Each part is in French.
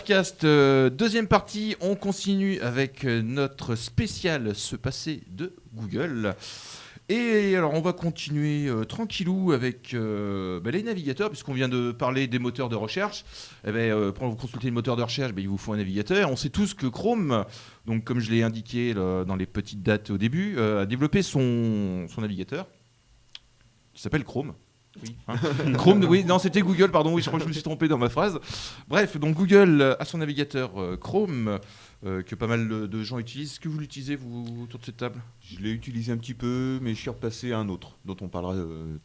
Cast, deuxième partie, on continue avec notre spécial Se passer de Google. Et alors on va continuer tranquillou avec les navigateurs, puisqu'on vient de parler des moteurs de recherche. Pour vous consulter le moteur de recherche, il vous faut un navigateur. On sait tous que Chrome, donc comme je l'ai indiqué dans les petites dates au début, a développé son navigateur qui s'appelle Chrome. Oui. Chrome, oui, non, c'était Google, pardon, oui, je crois que je me suis trompé dans ma phrase. Bref, donc Google a son navigateur Chrome que pas mal de gens utilisent. Est-ce que vous l'utilisez, vous, autour de cette table ? Je l'ai utilisé un petit peu, mais je suis repassé à un autre, dont on parlera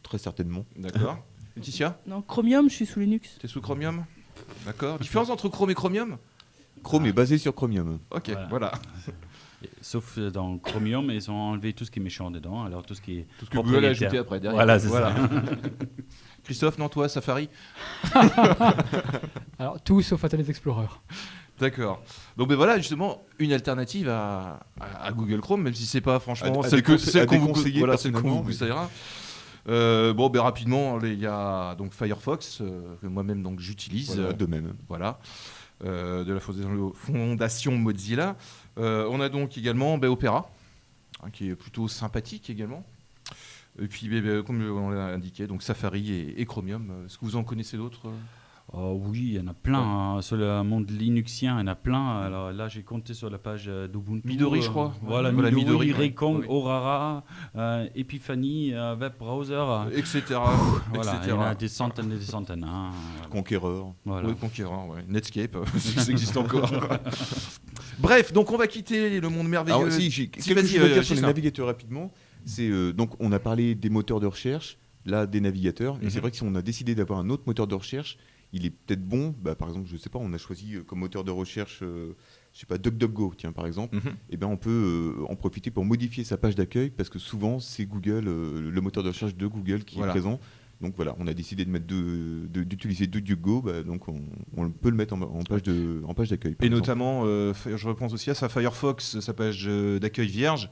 très certainement. D'accord. Laetitia ? Non, Chromium, je suis sous Linux. T'es sous Chromium ? D'accord. Différence entre Chrome et Chromium ? Chrome est basé sur Chromium. Ok, voilà. Sauf dans Chromium, ils ont enlevé tout ce qui est méchant dedans, alors tout ce qui est Tout ce que Google a ajouté après, derrière. Voilà, c'est ça. Christophe, non, toi, Safari ? Alors, tout sauf Internet Explorer. D'accord. Donc voilà, justement, une alternative à Google Chrome, même si c'est pas franchement À celle qu'on vous déconseiller personnellement, conseillera. Rapidement, il y a donc Firefox, que moi-même donc, j'utilise. Voilà, de même. Voilà. De la fondation Mozilla. On a donc également Opera, qui est plutôt sympathique également. Et puis, comme on l'a indiqué, donc Safari et Chromium. Est-ce que vous en connaissez d'autres ? Oui, il y en a plein. Ouais. Sur le monde linuxien, il y en a plein. Alors là, j'ai compté sur la page d'Ubuntu. Midori, je crois. Voilà, Midori, Recon, Aurora, Epiphany, Web Browser, etc. Voilà, il y en a des centaines et des centaines. Hein. Conqueror. Voilà. Oui, Conqueror, ouais. Netscape, ça existe encore. Bref, donc on va quitter le monde merveilleux. Alors, j'ai quelque chose à dire sur les navigateurs rapidement. Donc, on a parlé des moteurs de recherche, là, des navigateurs. Et c'est vrai que si on a décidé d'avoir un autre moteur de recherche, il est peut-être bon. Par exemple, je sais pas, on a choisi comme moteur de recherche, je sais pas, DuckDuckGo, tiens, par exemple. Et on peut en profiter pour modifier sa page d'accueil parce que souvent, c'est Google, le moteur de recherche de Google qui est présent. Donc voilà, on a décidé d'utiliser DuckDuckGo, donc on peut le mettre en page d'accueil. Et notamment, je repense aussi à sa Firefox, sa page d'accueil vierge,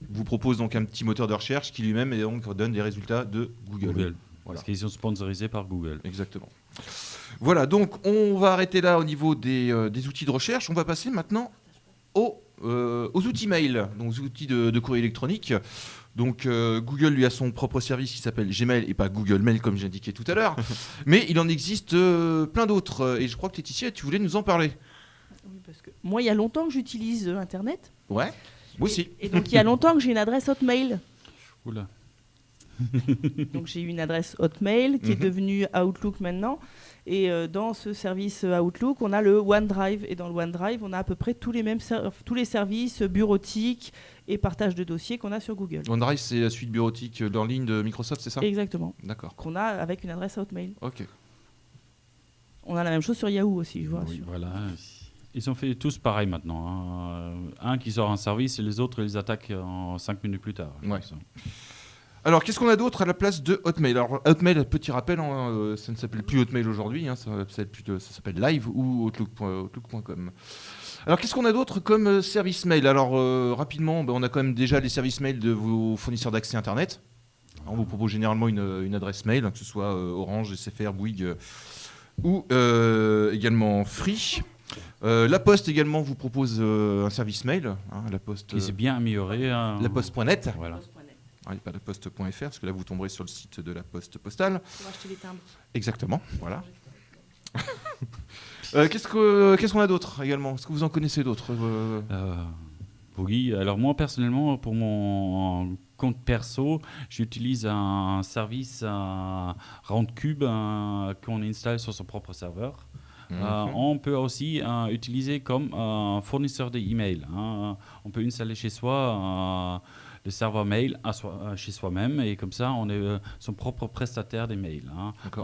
vous propose donc un petit moteur de recherche qui lui-même donne des résultats de Google. Voilà. Parce qu'ils sont sponsorisés par Google. Exactement. Voilà, donc on va arrêter là au niveau des outils de recherche. On va passer maintenant aux outils mail, donc aux outils de courrier électronique. Donc Google lui a son propre service qui s'appelle Gmail et pas Google Mail comme j'ai indiqué tout à l'heure. Mais il en existe plein d'autres. Et je crois que Laetitia, tu voulais nous en parler. Oui, parce que moi, il y a longtemps que j'utilise Internet. Ouais, moi aussi. Et donc, il y a longtemps que j'ai une adresse Hotmail. Oula. Donc, j'ai une adresse Hotmail qui est devenue Outlook maintenant. Et dans ce service Outlook, on a le OneDrive. Et dans le OneDrive, on a à peu près tous les services bureautiques et partage de dossiers qu'on a sur Google. OneDrive, c'est la suite bureautique en ligne de Microsoft, c'est ça ? Exactement. D'accord. Qu'on a avec une adresse Hotmail. Ok. On a la même chose sur Yahoo aussi, je vois. Oui, voilà. Ils ont fait tous pareil maintenant. Hein. Un qui sort un service et les autres les attaquent en 5 minutes plus tard. Ouais. Alors, qu'est-ce qu'on a d'autre à la place de Hotmail ? Alors, Hotmail, petit rappel, ça ne s'appelle plus Hotmail aujourd'hui, ça s'appelle Live ou Outlook.com. Alors, qu'est-ce qu'on a d'autre comme service mail ? Alors, rapidement, on a quand même déjà les services mail de vos fournisseurs d'accès Internet. On vous propose généralement une adresse mail, que ce soit Orange, SFR, Bouygues ou également Free. La Poste également vous propose un service mail. La Poste, qui s'est bien amélioré. La Poste.net. Voilà. Oui, pas la poste.fr, parce que là vous tomberez sur le site de la Poste postale. Pour acheter les timbres. Exactement, voilà. Qu'est-ce qu'on a d'autre également ? Est-ce que vous en connaissez d'autres ? Oui, alors moi personnellement, pour mon compte perso, j'utilise un service Roundcube qu'on installe sur son propre serveur. On peut aussi utiliser comme fournisseur d'email. On peut installer chez soi le serveur mail chez soi-même et comme ça on est son propre prestataire des mails.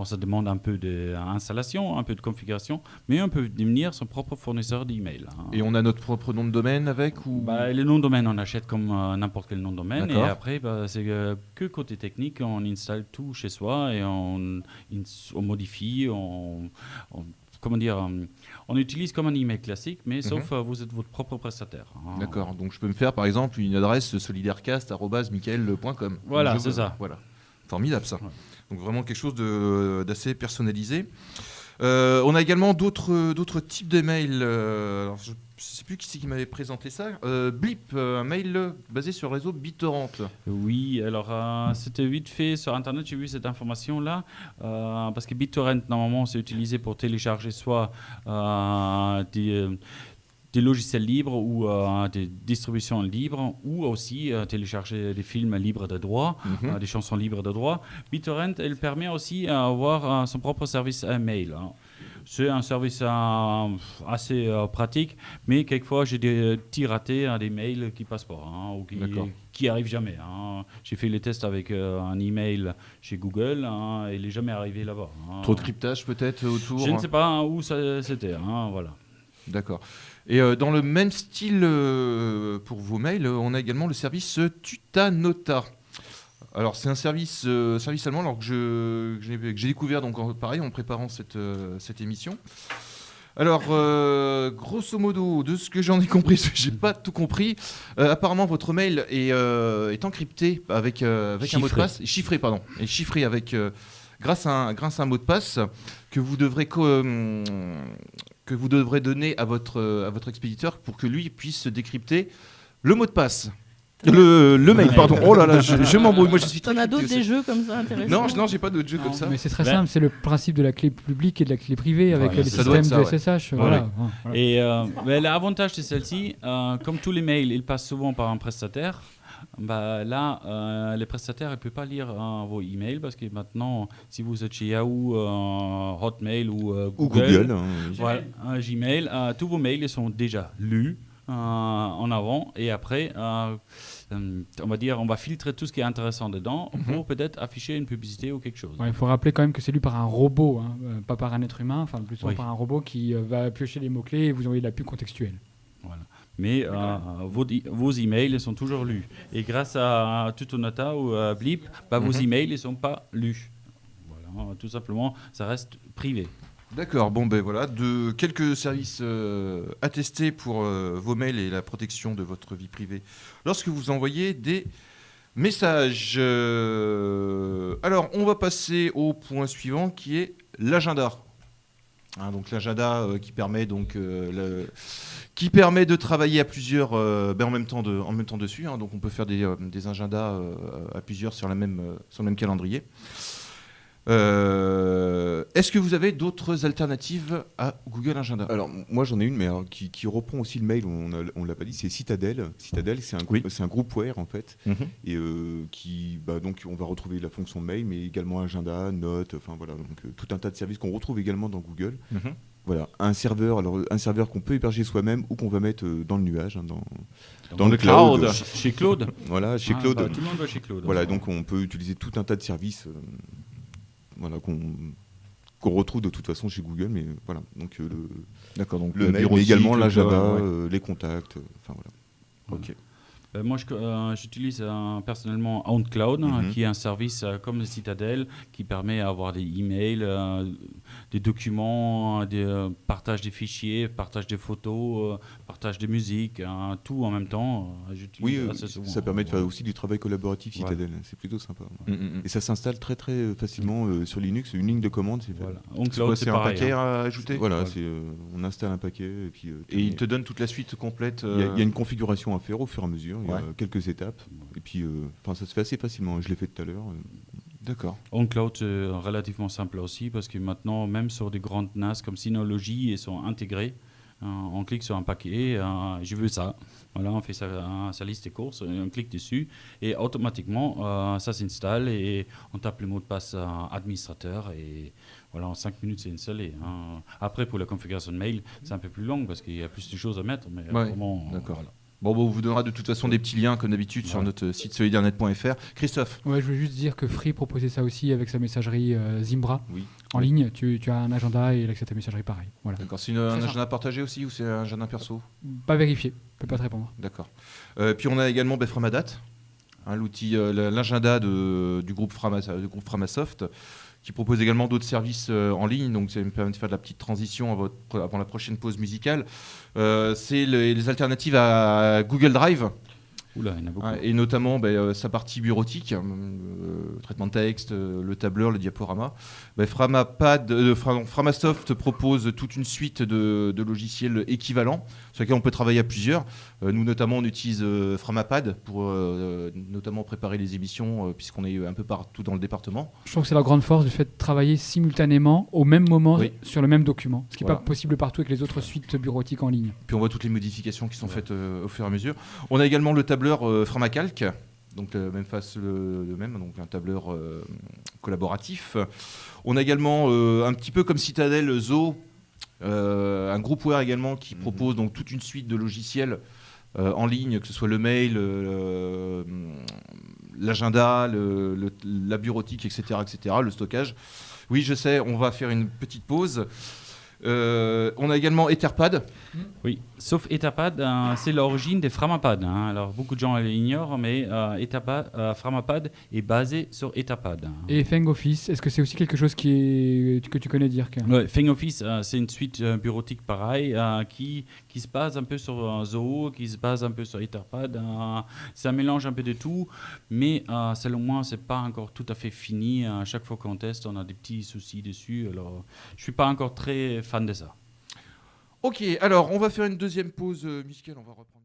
Ça demande un peu d'installation, un peu de configuration, mais on peut devenir son propre fournisseur d'email. Et on a notre propre nom de domaine avec ou... Les noms de domaine on achète comme n'importe quel nom de domaine. D'accord. Et après c'est que côté technique on installe tout chez soi et on modifie, on utilise comme un email classique, mais sauf vous êtes votre propre prestataire. D'accord, donc je peux me faire par exemple une adresse solidarecast@michael.com. Voilà, c'est ça. Voilà, formidable ça. Ouais. Donc vraiment quelque chose d'assez personnalisé. On a également d'autres types de mails. Alors, je ne sais plus qui m'avait présenté ça. Blip, un mail basé sur le réseau BitTorrent. Oui, alors c'était vite fait sur Internet, j'ai vu cette information-là, parce que BitTorrent, normalement, c'est utilisé pour télécharger soit des logiciels libres ou des distributions libres, ou aussi télécharger des films libres de droit, des chansons libres de droit. BitTorrent, elle permet aussi d'avoir son propre service mail. C'est un service assez pratique, mais quelquefois j'ai des petits ratés, des mails qui passent pas, ou qui arrivent jamais. J'ai fait les tests avec un email chez Google, et il n'est jamais arrivé là-bas. Trop de cryptage peut-être autour. Je ne sais pas où c'était. Voilà. D'accord. Et dans le même style pour vos mails, on a également le service Tutanota. Alors c'est un service allemand alors que j'ai découvert donc pareil en préparant cette émission. Alors grosso modo de ce que j'en ai compris, parce que j'ai pas tout compris, apparemment votre mail est encrypté avec un mot de passe chiffré avec grâce à un mot de passe que vous devrez donner à votre expéditeur pour que lui puisse décrypter le mot de passe. Le mail, pardon. Oh là là, je m'embrouille. Moi, je suis très. T'en as d'autres des jeux comme ça intéressants? Non, j'ai pas d'autres jeux comme ça. Mais c'est très simple, c'est le principe de la clé publique et de la clé privée avec les systèmes de SSH. Voilà. Et mais l'avantage de celle-ci, comme tous les mails, ils passent souvent par un prestataire. Là, les prestataires ne peuvent pas lire vos emails parce que maintenant, si vous êtes chez Yahoo, Hotmail ou Google, Gmail, tous vos mails ils sont déjà lus en avant et après, on va filtrer tout ce qui est intéressant dedans pour peut-être afficher une publicité ou quelque chose. Il faut rappeler quand même que c'est lu par un robot, pas par un être humain, enfin plutôt par un robot qui va piocher les mots-clés et vous envoyer de la pub contextuelle. Voilà. Mais vos emails sont toujours lus. Et grâce à Tutanota ou à Blip, vos emails ne sont pas lus. Voilà, tout simplement, ça reste privé. D'accord, bon ben voilà, de quelques services attestés pour vos mails et la protection de votre vie privée lorsque vous envoyez des messages. Alors, on va passer au point suivant qui est l'agenda. Donc l'agenda qui permet de travailler à plusieurs en même temps dessus. Donc on peut faire des agendas à plusieurs sur le même calendrier. Est-ce que vous avez d'autres alternatives à Google Agenda? Alors moi j'en ai une, mais qui reprend aussi le mail, on l'a pas dit, c'est Citadel. Citadel, c'est un groupware en fait, et donc on va retrouver la fonction mail, mais également agenda, notes, enfin voilà, donc tout un tas de services qu'on retrouve également dans Google. Voilà, un serveur qu'on peut héberger soi-même ou qu'on va mettre dans le nuage, dans le cloud. Chez Claude. Voilà, chez Claude. Tout le monde va chez Claude. Voilà, donc on peut utiliser tout un tas de services. Voilà, qu'on retrouve de toute façon chez Google, mais voilà. Donc le mail, mais également l'agenda, les contacts, enfin voilà. Ok. Moi, j'utilise personnellement OwnCloud, qui est un service comme le Citadel, qui permet d'avoir des emails, des documents, des partage des fichiers, partage des photos, partage des musiques, tout en même temps. Oui, ça permet de faire aussi du travail collaboratif Citadel. C'est plutôt sympa. Et ça s'installe très très facilement sur Linux. Une ligne de commande, c'est fait. Voilà. OwnCloud, c'est pareil, un paquet à ajouter. Voilà, on installe un paquet et puis. Et il te donne toute la suite complète. Il y a une configuration à faire au fur et à mesure. Il y a quelques étapes. Et puis, ça se fait assez facilement. Je l'ai fait tout à l'heure. D'accord. OwnCloud, c'est relativement simple aussi parce que maintenant, même sur des grandes NAS comme Synology, ils sont intégrés. On clique sur un paquet, je veux ça. Voilà, on fait sa liste des courses, on clique dessus et automatiquement, ça s'installe et on tape le mot de passe administrateur et voilà, en 5 minutes, c'est installé. Après, pour la configuration de mail, c'est un peu plus long parce qu'il y a plus de choses à mettre. Mais vraiment, d'accord. Voilà. Bon, on vous donnera de toute façon des petits liens, comme d'habitude, sur notre site solidarnet.fr. Christophe? Ouais, je voulais juste dire que Free proposait ça aussi avec sa messagerie Zimbra. En ligne, tu as un agenda et l'accès à ta messagerie pareil. Voilà. D'accord, c'est un agenda partagé aussi ou c'est un agenda perso? Pas vérifié, je peux pas te répondre. D'accord. Puis on a également Framadat, l'outil, l'agenda du groupe Framasoft, qui propose également d'autres services en ligne. Donc ça me permet de faire de la petite transition avant la prochaine pause musicale. C'est les alternatives à Google Drive. Oula, il y en a beaucoup. Et notamment sa partie bureautique, traitement de texte, le tableur, le diaporama. Framasoft propose toute une suite de logiciels équivalents sur lesquels on peut travailler à plusieurs. Nous notamment on utilise Framapad pour notamment préparer les émissions puisqu'on est un peu partout dans le département. Je trouve que c'est la grande force du fait de travailler simultanément au même moment sur le même document, ce qui n'est pas possible partout avec les autres suites bureautiques en ligne. Puis on voit toutes les modifications qui sont faites au fur et à mesure. On a également le tableur Framacalc, donc même face le même, donc un tableur collaboratif. On a également un petit peu comme Citadel Zo, un groupware également qui propose donc toute une suite de logiciels en ligne, que ce soit le mail, l'agenda, la bureautique, etc., le stockage. Oui, je sais, on va faire une petite pause. On a également Etherpad. Oui, sauf Etherpad, c'est l'origine des Framapad. Alors beaucoup de gens l'ignorent, mais Framapad est basé sur Etherpad. Et Feng Office, est-ce que c'est aussi quelque chose que tu connais, Dirk? Ouais, Feng Office, c'est une suite bureautique pareille qui se base un peu sur Zoho, qui se base un peu sur Etherpad. C'est un mélange un peu de tout, mais selon moi, c'est pas encore tout à fait fini. À chaque fois qu'on teste, on a des petits soucis dessus. Alors, je suis pas encore très fan de ça. Ok, alors on va faire une deuxième pause musicale, on va reprendre.